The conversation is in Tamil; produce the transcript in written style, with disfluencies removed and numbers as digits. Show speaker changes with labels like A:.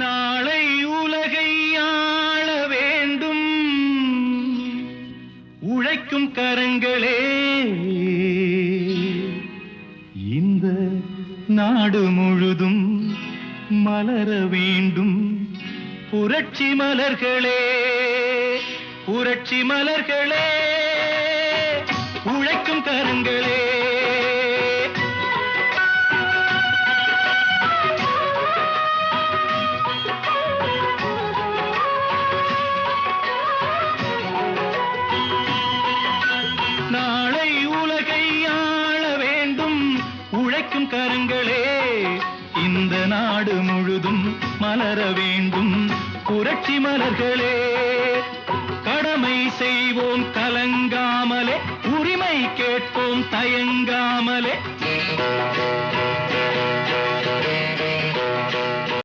A: நாளை உலகை ஆள வேண்டும் உழைக்கும் கரங்களே, இந்த நாடு முழுதும் மலர வேண்டும் புரட்சி மலர்களே, புரட்சி மலர்களே, உழைக்கும் கரங்களே. நாளை உலகை ஆள வேண்டும் உழைக்கும் கரங்களே, இந்த நாடு முழுதும் மலர வேண்டும் புரட்சி மலர்களே. கடமை செய்வோம் கலங்காமலே, உரிமை கேட்போம் தயங்காமலே.